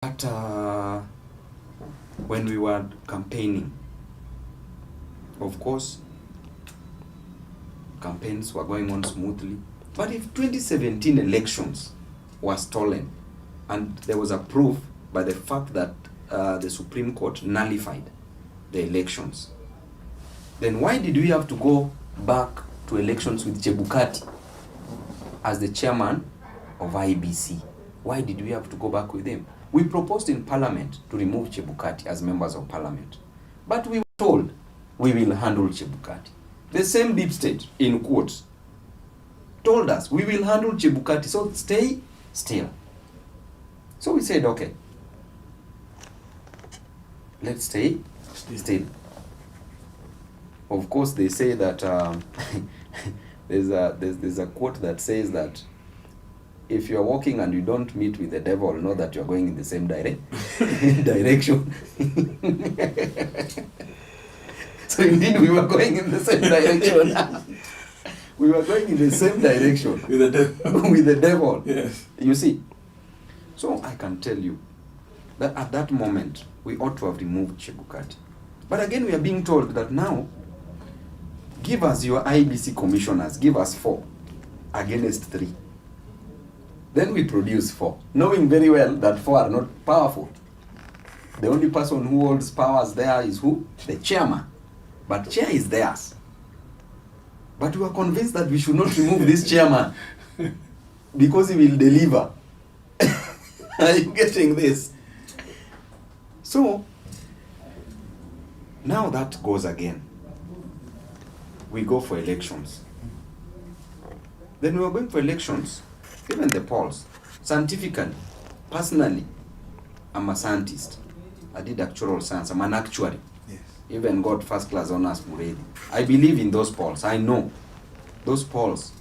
But when we were campaigning, of course, campaigns were going on smoothly. But if 2017 elections were stolen, and there was a proof by the fact that the Supreme Court nullified the elections, then why did we have to go back to elections with Chebukati as the chairman of IBC? Why did we have to go back with him? We proposed in Parliament to remove Chebukati as members of Parliament. But we were told we will handle Chebukati. The same deep state, in quotes, told us we will handle Chebukati, so stay still. So we said, okay, let's stay still. Of course, they say that there's a quote that says that if you're walking and you don't meet with the devil, know that you're going in the same direction. So indeed, we were going in the same direction. We were going in the same direction with the devil. With the devil. Yes. You see. So I can tell you that at that moment, we ought to have removed Chebukati. But again, we are being told that now, give us your IBC commissioners, give us 4 against 3. Then we produce 4, knowing very well that 4 are not powerful. The only person who holds powers there is who? The chairman. But chair is theirs. But we are convinced that we should not remove this chairman because he will deliver. Are you getting this? So, now that goes again. We go for elections. Then we are going for elections. Even the polls, scientifically, personally, I'm a scientist. I did actuarial science. I'm an actuary. Yes. Even got first class honors already. I believe in those polls. I know those polls.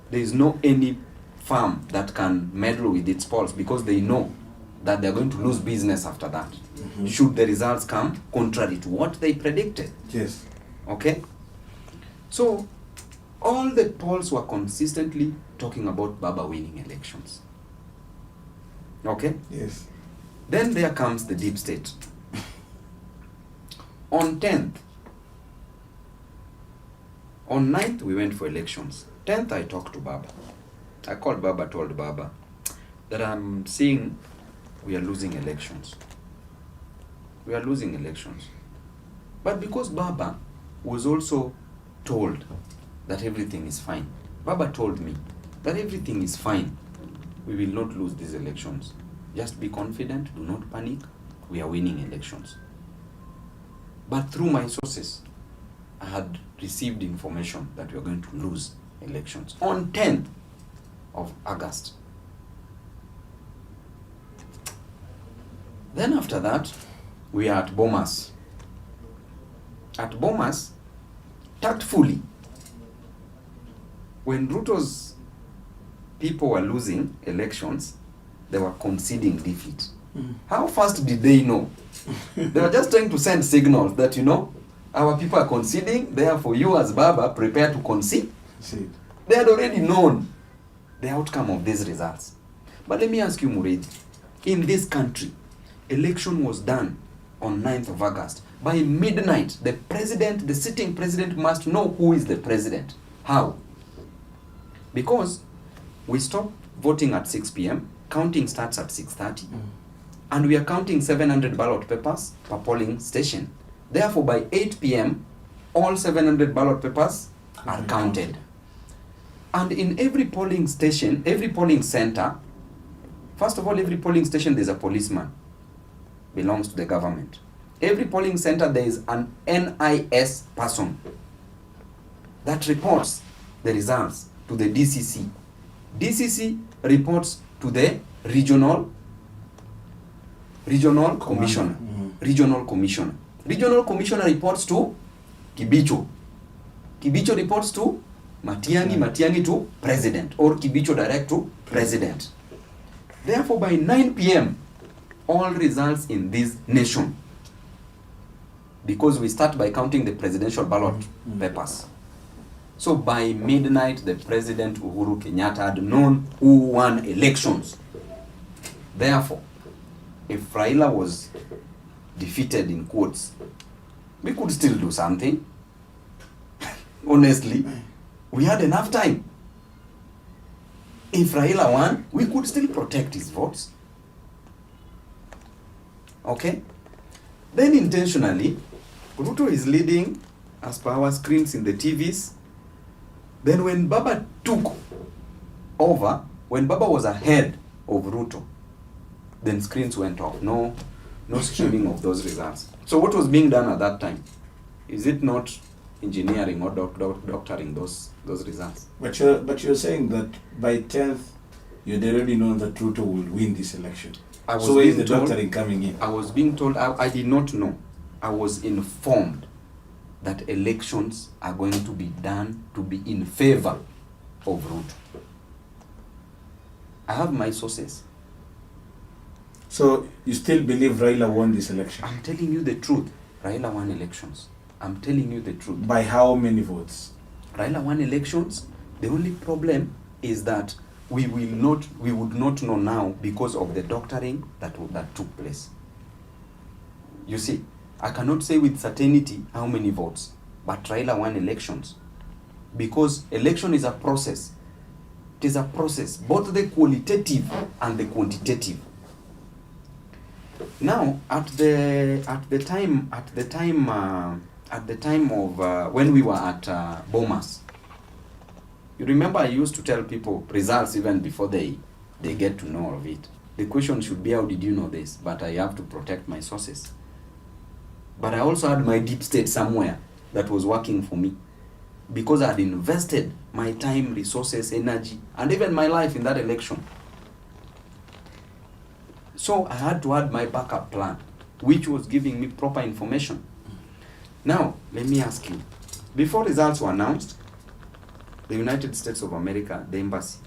There is no any firm that can meddle with its polls because they know that they're going to lose business after that. Mm-hmm. Should the results come contrary to what they predicted. Yes. Okay? So, all the polls were consistently talking about Baba winning elections. Okay? Yes. Then there comes the deep state. On 10th, on 9th we went for elections. 10th I talked to Baba. I called Baba, told Baba that I'm seeing we are losing elections. We are losing elections. But because Baba was also told that everything is fine. Baba told me that everything is fine. We will not lose these elections. Just be confident, do not panic. We are winning elections. But through my sources, I had received information that we are going to lose elections on 10th of August. Then after that, we are at Bomas. At Bomas, tactfully, when Ruto's people were losing elections, they were conceding defeat. How fast did they know? They were just trying to send signals that, our people are conceding, therefore you as Baba prepare to concede. They had already known the outcome of these results. But let me ask you, Muredi, in this country, election was done on 9th of August. By midnight, the sitting president must know who is the president. How? Because we stop voting at 6 p.m., counting starts at 6:30, and we are counting 700 ballot papers per polling station. Therefore, by 8 p.m., all 700 ballot papers are counted. And in every polling station, every polling center, first of all, every polling station there's a policeman, belongs to the government. Every polling center there is an NIS person that reports the results to the DCC. DCC reports to the regional commissioner. Regional commissioner. Regional commissioner reports to Kibicho. Kibicho reports to Matiang'i. Matiang'i to president, or Kibicho direct to president. Therefore, by 9 p.m., all results in this nation, because we start by counting the presidential ballot papers. So by midnight, the President Uhuru Kenyatta had known who won elections. Therefore, if Raila was defeated in quotes, we could still do something. Honestly, we had enough time. If Raila won, we could still protect his votes. Okay? Then intentionally, Ruto is leading as per our screens in the TVs. Then when Baba took over, when Baba was ahead of Ruto, then screens went off. No streaming of those results. So what was being done at that time? Is it not engineering or doctoring those results? But you're saying that by 10th, you'd already known that Ruto will win this election. So where is the doctoring coming in? I was being told, I did not know. I was informed that elections are going to be done to be in favor of Ruto. I have my sources. So you still believe Raila won this election? I'm telling you the truth. Raila won elections. I'm telling you the truth. By how many votes? Raila won elections. The only problem is that we would not know now because of the doctoring that took place. You see, I cannot say with certainty how many votes, but Raila won elections. Because election is a process. It is a process, both the qualitative and the quantitative. Now, at the time of when we were at Bomas, you remember I used to tell people results even before they get to know of it. The question should be, how did you know this? But I have to protect my sources. But I also had my deep state somewhere that was working for me, because I had invested my time, resources, energy, and even my life in that election. So I had to add my backup plan, which was giving me proper information. Now, let me ask you, before results were announced, the United States of America, the embassy,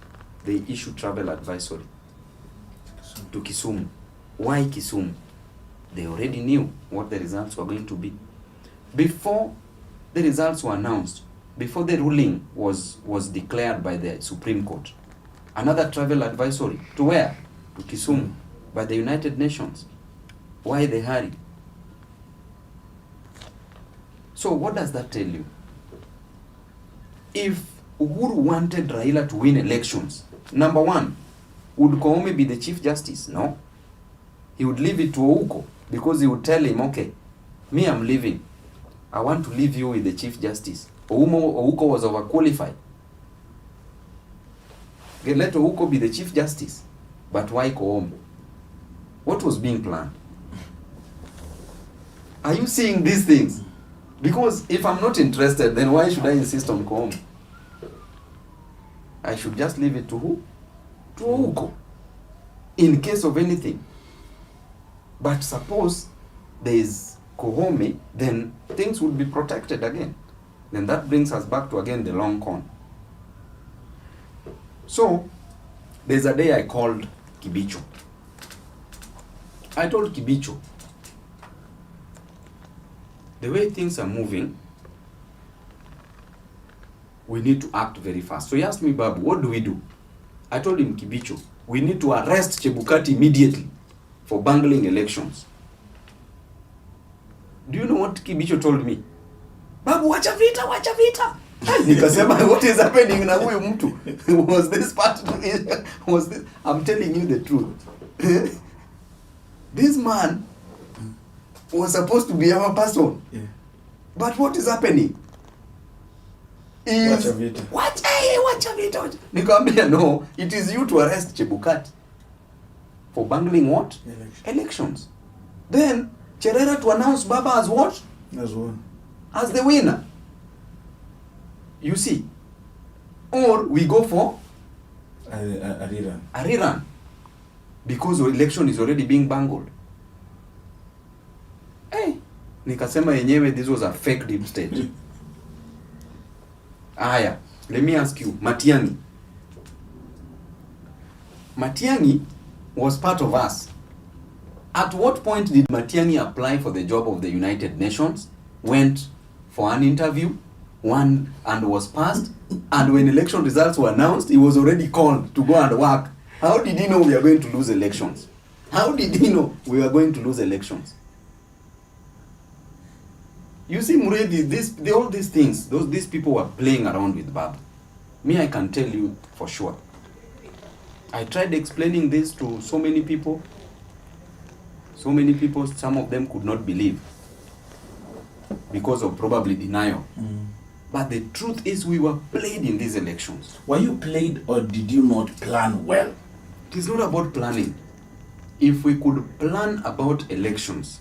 they issued travel advisory to Kisumu. Why Kisumu? They already knew what the results were going to be. Before the results were announced, before the ruling was declared by the Supreme Court, another travel advisory to where? To Kisumu, by the United Nations. Why the hurry? So what does that tell you? If Uhuru wanted Raila to win elections, number one, would Koome be the Chief Justice? No. He would leave it to Ouko, because he would tell him, okay, me, I'm leaving. I want to leave you with the Chief Justice. Ouko was overqualified. Okay, let Ouko be the Chief Justice. But why Koome? What was being planned? Are you seeing these things? Because if I'm not interested, then why should I insist on Koome? I should just leave it to who? To Ouko, in case of anything. But suppose there is Koome, then things would be protected again. Then that brings us back to again the long con. So there's a day I called Kibicho. I told Kibicho, the way things are moving, we need to act very fast. So he asked me, Babu, what do we do? I told him, Kibicho, we need to arrest Chebukati immediately for bungling elections. Do you know what Kibicho told me? Babu, wacha vita, wacha vita. Nikasema, what is happening na huyu mtu? Was this part? Was this? I'm telling you the truth. This man was supposed to be our person. Yeah. But what is happening? Wacha vita. Wacha vita. Nikamwambia, no, it is you to arrest Chebukati for bungling what? Elections. Then Cherera to announce Baba as what? As one. As the winner. You see. Or we go for a rerun. A rerun. Because the election is already being bungled. Hey, nikasema yenyewe this was a fake deep state. Aya, let me ask you, Matiang'i. Matiang'i was part of us. At what point did Matiang'i apply for the job of the United Nations, went for an interview, won and was passed, and when election results were announced, he was already called to go and work? How did he know we are going to lose elections? How did he know we were going to lose elections? You see, Muredi, all these things, these people were playing around with Babu. Me, I can tell you for sure. I tried explaining this to so many people. So many people, some of them could not believe because of probably denial. But the truth is we were played in these elections. Were you played or did you not plan well? It is not about planning. If we could plan about elections,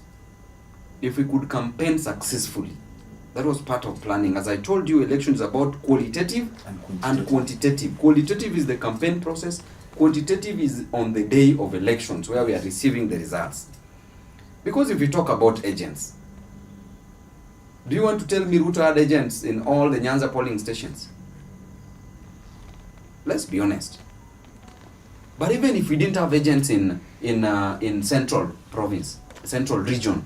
if we could campaign successfully, that was part of planning. As I told you, election is about qualitative and quantitative. Qualitative is the campaign process. Quantitative is on the day of elections where we are receiving the results. Because if we talk about agents, do you want to tell me Ruto had agents in all the Nyanza polling stations? Let's be honest. But even if we didn't have agents in Central Province, Central Region,